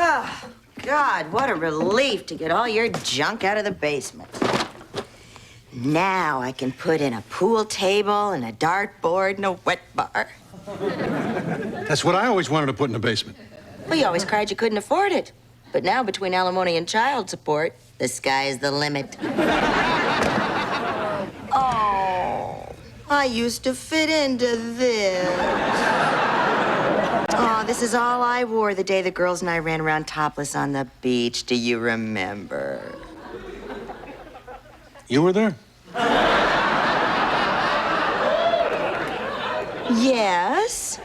Oh, God, what a relief to get all your junk out of the basement. Now I can put in a pool table and a dartboard and a wet bar. That's what I always wanted to put in the basement. Well, you always cried you couldn't afford it. But now, between alimony and child support, the sky's the limit. Oh, I used to fit into this. Oh, this is all I wore the day the girls and I ran around topless on the beach. Do you remember? You were there? Yes.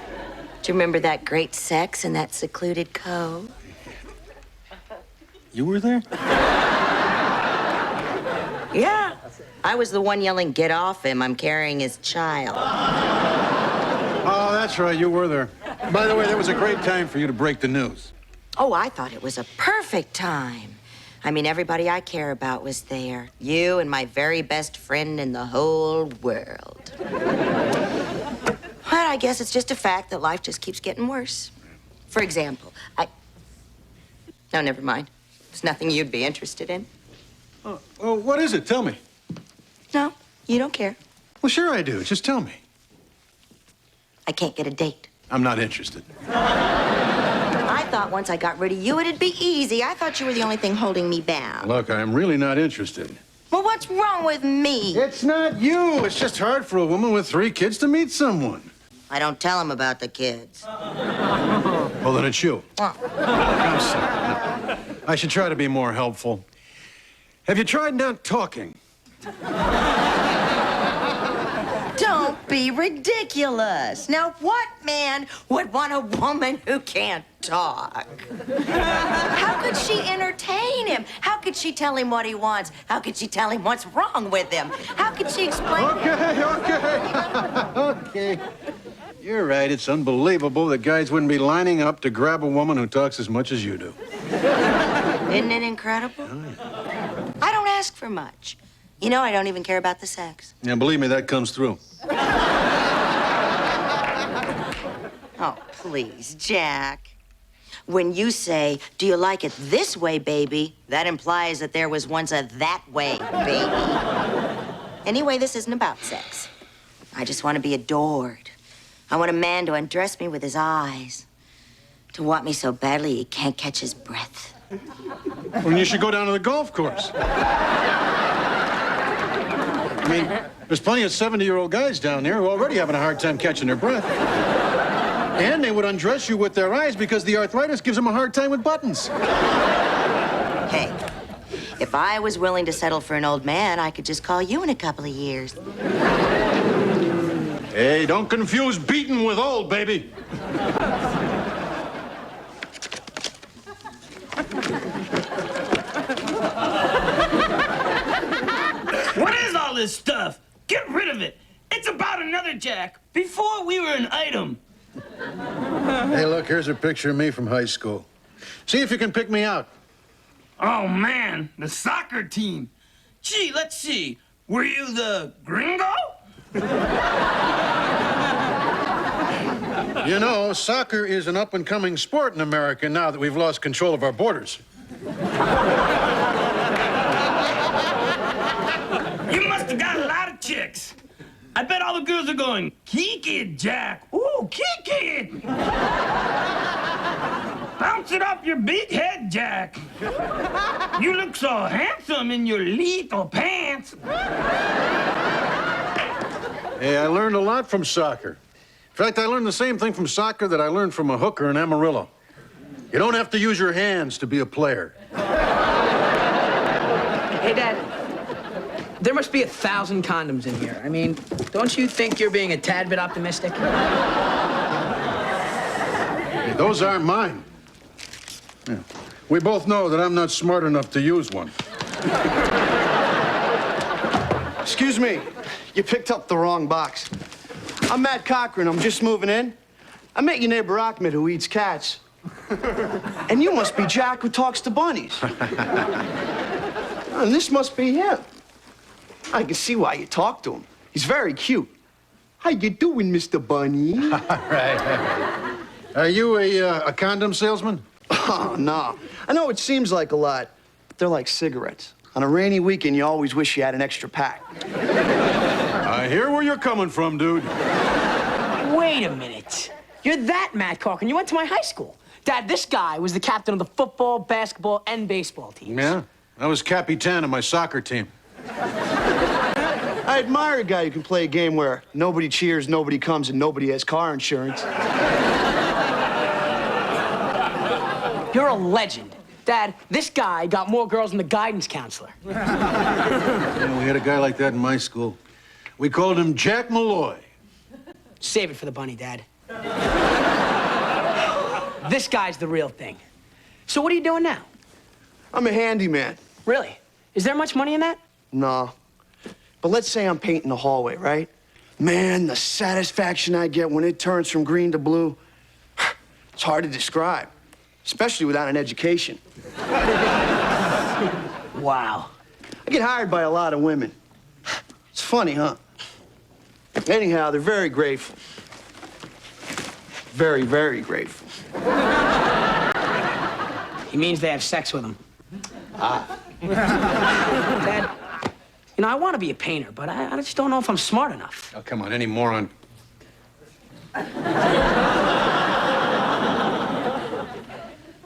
Do you remember that great sex in that secluded cove? You were there? Yeah. I was the one yelling, "Get off him, I'm carrying his child." Oh, that's right, you were there. By the way, that was a great time for you to break the news. Oh, I thought it was a perfect time. I mean, everybody I care about was there. You and my very best friend in the whole world. But I guess it's just a fact that life just keeps getting worse. For example, No, never mind. It's nothing you'd be interested in. Oh, well, what is it? Tell me. No, you don't care. Well, sure I do. Just tell me. I can't get a date. I'm not interested. I thought once I got rid of you, it'd be easy. I thought you were the only thing holding me bound. Look, I'm really not interested. Well, what's wrong with me? It's not you. It's just hard for a woman with 3 kids to meet someone. I don't tell him about the kids. Well, then it's you. Oh. I'm sorry. I should try to be more helpful. Have you tried not talking? Don't be ridiculous. Now, what man would want a woman who can't talk? How could she entertain him? How could she tell him what he wants? How could she tell him what's wrong with him? How could she explain... Okay. You're right. It's unbelievable that guys wouldn't be lining up to grab a woman who talks as much as you do. Isn't it incredible? Oh, yeah. I don't ask for much. You know, I don't even care about the sex. Yeah, believe me, that comes through. Oh, please, Jack. When you say, "Do you like it this way, baby?" that implies that there was once a that way, baby. Anyway, this isn't about sex. I just want to be adored. I want a man to undress me with his eyes, to want me so badly he can't catch his breath. Well, you should go down to the golf course. I mean, there's plenty of 70-year-old guys down there who are already having a hard time catching their breath. And they would undress you with their eyes because the arthritis gives them a hard time with buttons. Hey, if I was willing to settle for an old man, I could just call you in a couple of years. Hey, don't confuse beaten with old, baby. What is all this stuff? Get rid of it. It's about another Jack. Before we were an item. Hey, look, here's a picture of me from high school. See if you can pick me out. Oh, man, the soccer team. Gee, let's see. Were you the gringo? You know, soccer is an up-and-coming sport in America now that we've lost control of our borders. You must have got a lot of chicks. I bet all the girls are going, "Kick it, Jack. Ooh, kick it. Bounce it off your big head, Jack. You look so handsome in your lethal pants." Hey, I learned a lot from soccer. In fact, I learned the same thing from soccer that I learned from a hooker in Amarillo. You don't have to use your hands to be a player. Hey, Dad. There must be 1,000 condoms in here. I mean, don't you think you're being a tad bit optimistic? Hey, those aren't mine. Yeah. We both know that I'm not smart enough to use one. Excuse me. You picked up the wrong box. I'm Matt Cochran. I'm just moving in. I met your neighbor Ahmed who eats cats. And you must be Jack who talks to bunnies. And this must be him. I can see why you talk to him. He's very cute. How you doing, Mr. Bunny? All right. Are you a condom salesman? Oh, no. I know it seems like a lot, but they're like cigarettes. On a rainy weekend, you always wish you had an extra pack. I hear where you're coming from, dude. Wait a minute. You're that Matt Corcoran. You went to my high school. Dad, this guy was the captain of the football, basketball, and baseball teams. Yeah? I was Capitan of my soccer team. I admire a guy who can play a game where nobody cheers, nobody comes, and nobody has car insurance. You're a legend. Dad, this guy got more girls than the guidance counselor. Yeah, we had a guy like that in my school. We called him Jack Malloy. Save it for the bunny, Dad. This guy's the real thing. So what are you doing now? I'm a handyman. Really? Is there much money in that? No. But let's say I'm painting the hallway, right? Man, the satisfaction I get when it turns from green to blue, it's hard to describe, especially without an education. Wow. I get hired by a lot of women. It's funny, huh? Anyhow, they're very grateful. Very, very grateful. He means they have sex with him. Dad, you know, I want to be a painter, but I just don't know if I'm smart enough. Oh, come on, any moron.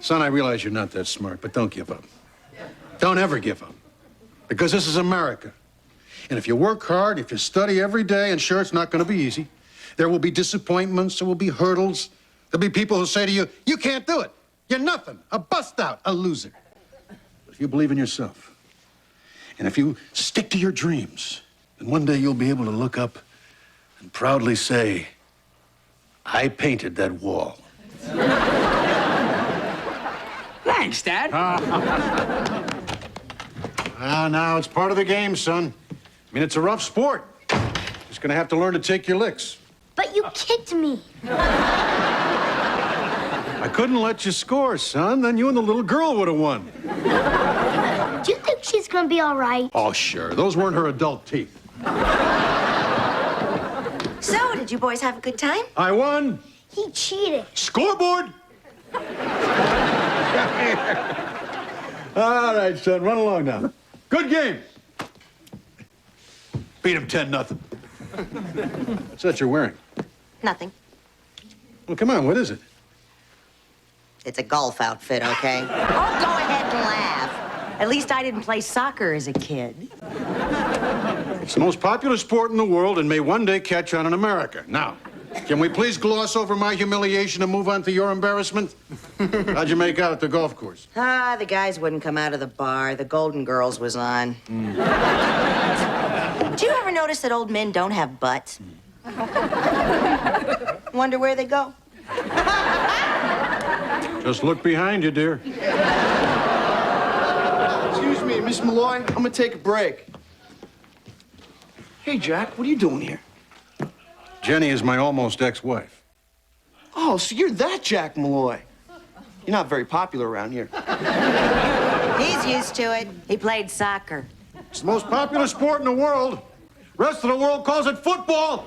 Son, I realize you're not that smart, but don't give up. Don't ever give up. Because this is America. And if you work hard, if you study every day, and sure, it's not going to be easy, there will be disappointments, there will be hurdles. There'll be people who say to you, you can't do it. You're nothing, a bust out, a loser. But if you believe in yourself, and if you stick to your dreams, then one day you'll be able to look up and proudly say, I painted that wall. Thanks, Dad. Now, it's part of the game, son. I mean, it's a rough sport. Just gonna have to learn to take your licks. But you kicked me. I couldn't let you score, son. Then you and the little girl would have won. Do you think she's gonna be all right? Oh, sure. Those weren't her adult teeth. So, did you boys have a good time? I won. He cheated. Scoreboard. All right, son. Run along now. Good game. Beat him 10-0. What's that you're wearing? Nothing. Well, come on. What is it? It's a golf outfit, okay? Oh, go ahead and laugh. At least I didn't play soccer as a kid. It's the most popular sport in the world and may one day catch on in America. Now, can we please gloss over my humiliation and move on to your embarrassment? How'd you make out at the golf course? The guys wouldn't come out of the bar. The Golden Girls was on. Do you ever notice that old men don't have butts? Wonder where they go? Just look behind you, dear. Excuse me, Miss Malloy, I'm gonna take a break. Hey, Jack, what are you doing here? Jenny is my almost ex-wife. Oh, so you're that Jack Malloy. You're not very popular around here. He's used to it. He played soccer. It's the most popular sport in the world. Rest of the world calls it football.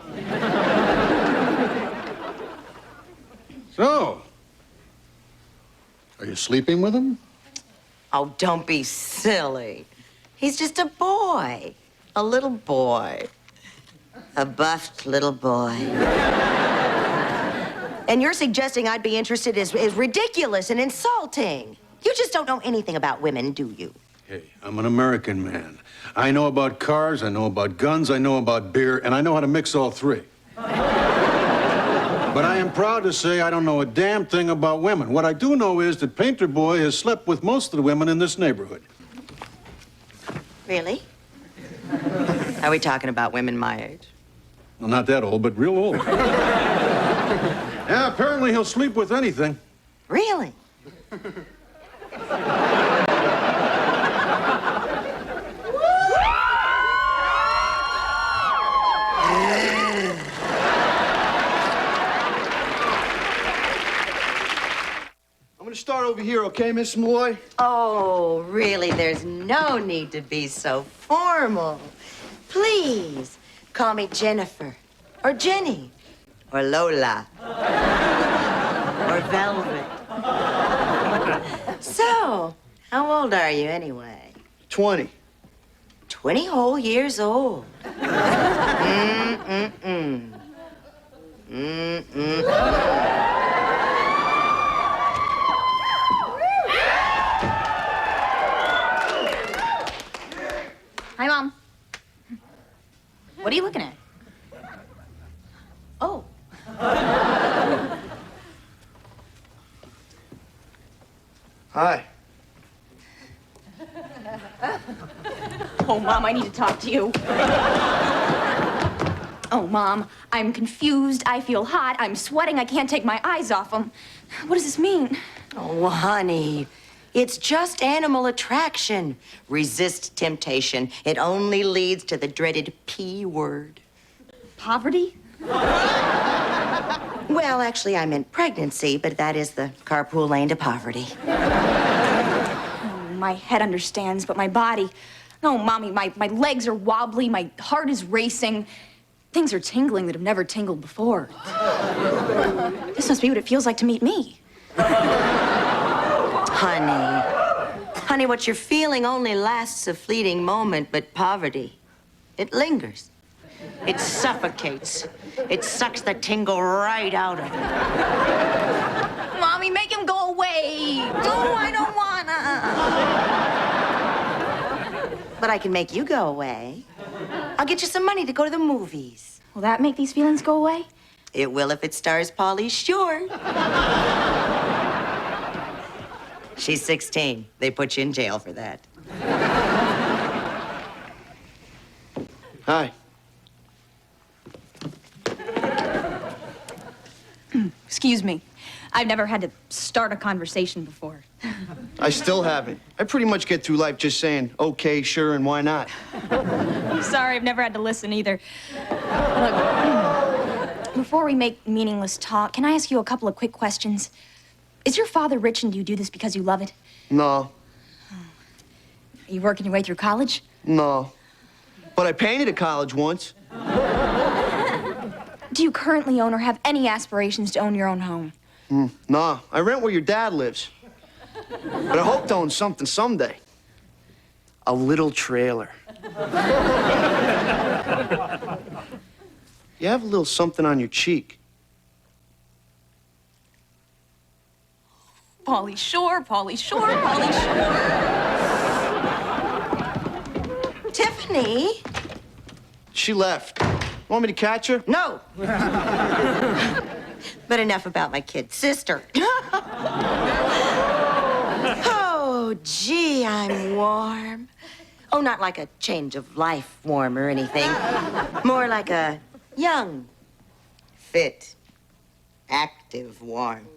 So, are you sleeping with him? Oh, don't be silly. He's just a boy. A little boy. A buffed little boy. And you're suggesting I'd be interested is ridiculous and insulting. You just don't know anything about women, do you? Hey, I'm an American man. I know about cars, I know about guns, I know about beer, and I know how to mix all three. But I am proud to say I don't know a damn thing about women. What I do know is that Painter Boy has slept with most of the women in this neighborhood. Really? Are we talking about women my age? Well, not that old, but real old. Yeah, apparently he'll sleep with anything. Really? I'm gonna start over here, okay, Miss Malloy? Oh, really? There's no need to be so formal. Please, call me Jennifer, or Jenny, or Lola, or Velvet. How old are you, anyway? 20. 20 whole years old. Hi, Mom. What are you looking at? Oh. Hi. Oh, Mom, I need to talk to you. Oh, Mom, I'm confused. I feel hot. I'm sweating. I can't take my eyes off them. What does this mean? Oh, honey, it's just animal attraction. Resist temptation. It only leads to the dreaded P word. Poverty? Well, actually, I meant pregnancy, but that is the carpool lane to poverty. My head understands, but my body... No, Mommy, my legs are wobbly. My heart is racing. Things are tingling that have never tingled before. This must be what it feels like to meet me. Honey, what you're feeling only lasts a fleeting moment, but poverty, it lingers. It suffocates. It sucks the tingle right out of you. Mommy, make him go away. No, I don't wanna. But I can make you go away. I'll get you some money to go to the movies. Will that make these feelings go away? It will if it stars Pauly Shore. She's 16. They put you in jail for that. Hi. Excuse me. I've never had to start a conversation before. I still haven't. I pretty much get through life just saying, okay, sure, and why not? I'm sorry, I've never had to listen either. Look, before we make meaningless talk, can I ask you a couple of quick questions? Is your father rich and do you do this because you love it? No. Are you working your way through college? No. But I painted at college once. Do you currently own or have any aspirations to own your own home? Nah, I rent where your dad lives. But I hope to own something someday. A little trailer. You have a little something on your cheek. Pauly Shore, Pauly Shore, Pauly Shore. Tiffany? She left. Want me to catch her? No. But enough about my kid sister. Oh, gee, I'm warm. Oh, not like a change of life warm or anything. More like a young, fit, active warm.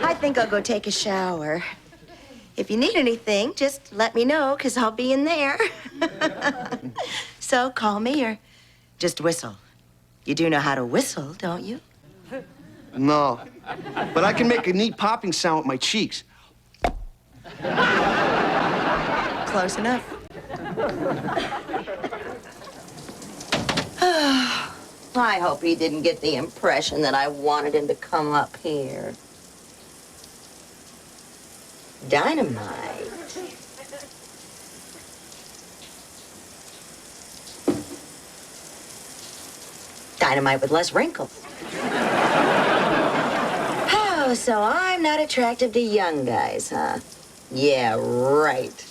I think I'll go take a shower. If you need anything, just let me know, 'cause I'll be in there. So call me or just whistle. You do know how to whistle, don't you? No. But I can make a neat popping sound with my cheeks. Close enough. I hope he didn't get the impression that I wanted him to come up here. Dynamite. Dynamite with less wrinkles. Oh, so I'm not attractive to young guys, huh? Yeah, right.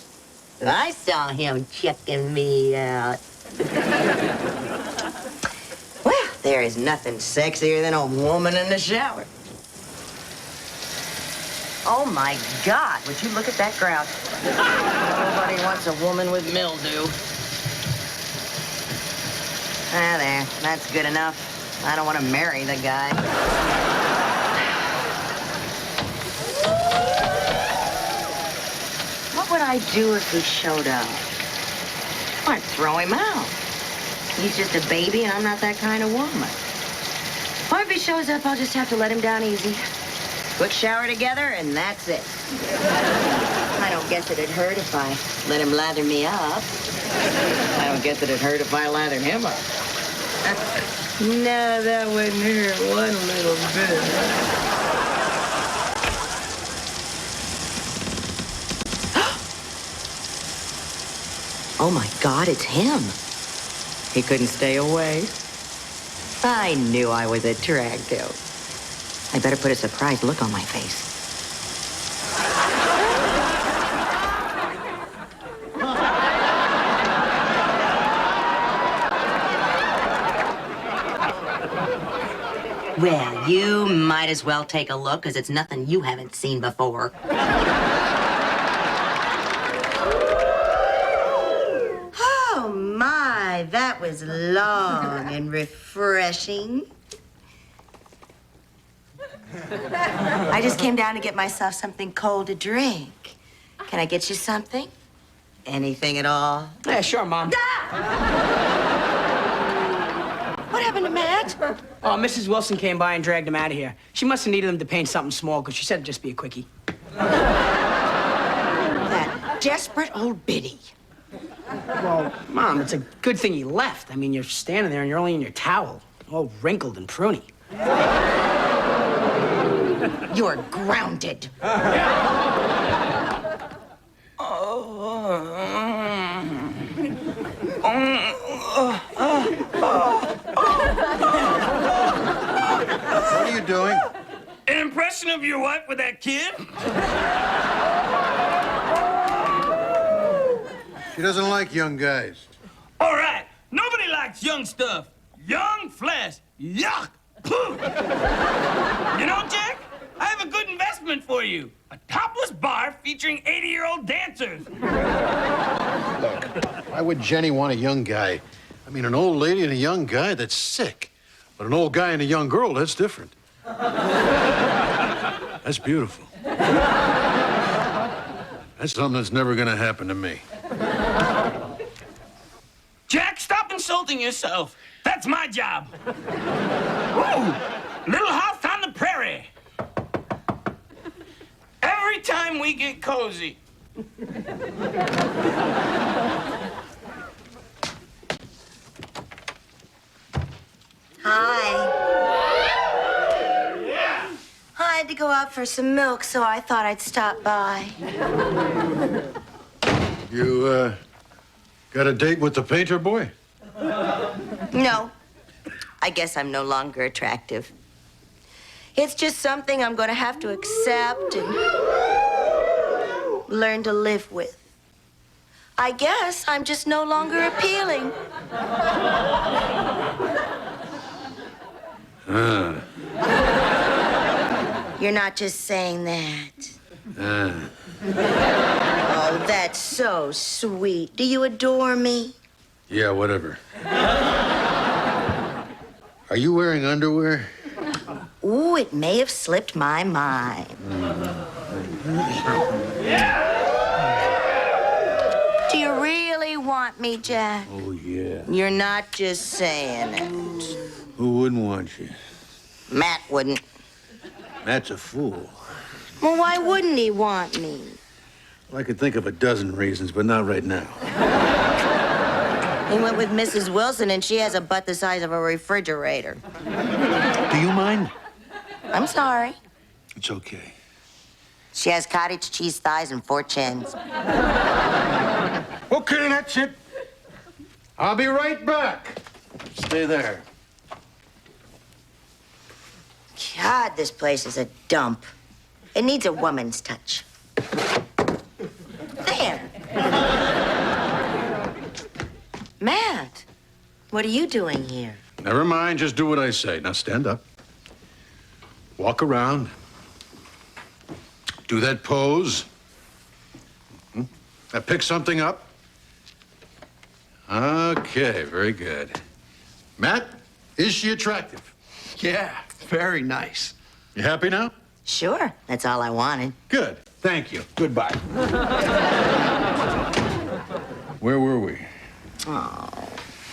I saw him checking me out. Well, there is nothing sexier than a woman in the shower. Oh, my God, would you look at that grout? Nobody wants a woman with mildew. Ah, there, that's good enough. I don't want to marry the guy. What would I do if he showed up? I'd throw him out. He's just a baby, and I'm not that kind of woman. Or if he shows up, I'll just have to let him down easy. Quick shower together, and that's it. I don't guess it'd hurt if I let him lather me up. I don't guess it'd hurt if I lathered him up. No, that wouldn't hurt one little bit. Oh, my God, it's him. He couldn't stay away. I knew I was attractive. I better put a surprised look on my face. Well, you might as well take a look, because it's nothing you haven't seen before. Oh, my, that was long and refreshing. I just came down to get myself something cold to drink. Can I get you something? Anything at all? Yeah, sure, Mom. What happened to Matt? Oh, Mrs. Wilson came by and dragged him out of here. She must have needed him to paint something small, because she said it'd just be a quickie. That desperate old biddy. Well, Mom, it's a good thing he left. I mean, you're standing there and you're only in your towel, all wrinkled and pruny. You're grounded. What are you doing? An impression of your wife with that kid? She doesn't like young guys. All right. Nobody likes young stuff. Young flesh. Yuck. Pooh. You know, Jack, I have a good investment for you. A topless bar featuring 80-year-old dancers. Look, why would Jenny want a young guy? I mean, an old lady and a young guy, that's sick. But an old guy and a young girl, that's different. That's beautiful. That's something that's never gonna happen to me. Jack, stop insulting yourself. That's my job. Ooh, Little House on the Prairie. Every time we get cozy. Hi. I had to go out for some milk, so I thought I'd stop by. You, got a date with the painter boy? No, I guess I'm no longer attractive. It's just something I'm going to have to accept and learn to live with. I guess I'm just no longer appealing. You're not just saying that. Oh, that's so sweet. Do you adore me? Yeah, whatever. Are you wearing underwear? Ooh, it may have slipped my mind. Do you really want me, Jack? Oh, yeah. You're not just saying it. Who wouldn't want you? Matt wouldn't. Matt's a fool. Well, why wouldn't he want me? Well, I could think of a dozen reasons, but not right now. He went with Mrs. Wilson, and she has a butt the size of a refrigerator. Do you mind? I'm sorry. It's okay. She has cottage cheese thighs and 4 chins. Okay, that's it. I'll be right back. Stay there. God, this place is a dump. It needs a woman's touch. There. Matt, what are you doing here? Never mind, just do what I say. Now stand up. Walk around. Do that pose. Now pick something up. Okay, very good. Matt, is she attractive? Yeah, very nice. You happy now? Sure, that's all I wanted. Good. Thank you. Goodbye. Where were we? Oh,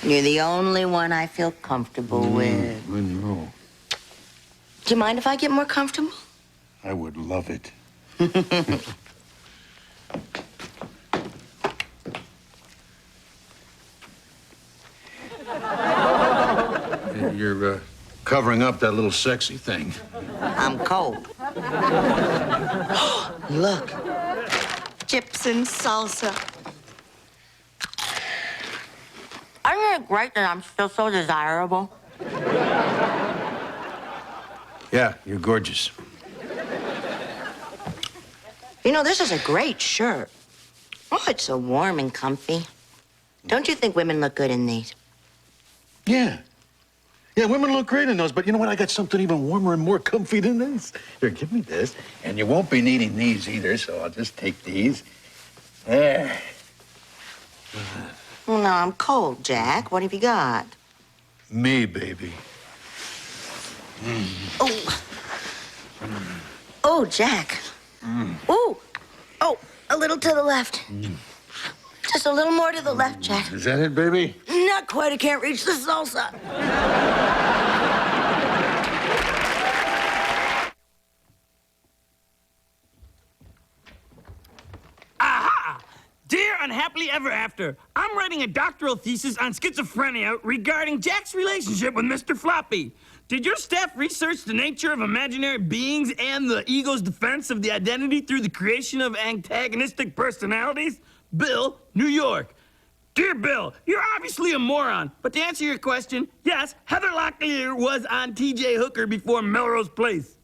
you're the only one I feel comfortable with. I know. Do you mind if I get more comfortable? I would love it. You're covering up that little sexy thing. I'm cold. Look, chips and salsa. Isn't it great that I'm still so desirable? Yeah, you're gorgeous. You know, this is a great shirt. Oh, it's so warm and comfy. Don't you think women look good in these? Yeah. Yeah, women look great in those, but you know what? I got something even warmer and more comfy than this. Here, give me this. And you won't be needing these either, so I'll just take these. There. Well, now I'm cold, Jack. What have you got? Me, baby. Oh. Oh, Jack. Oh. Oh, a little to the left. Just a little more to the left, Jack. Is that it, baby? Not quite. I can't reach the salsa. Aha! Dear Unhappily Ever After, I'm writing a doctoral thesis on schizophrenia regarding Jack's relationship with Mr. Floppy. Did your staff research the nature of imaginary beings and the ego's defense of the identity through the creation of antagonistic personalities? Bill, New York. Dear Bill, you're obviously a moron, but to answer your question, yes, Heather Locklear was on T.J. Hooker before Melrose Place.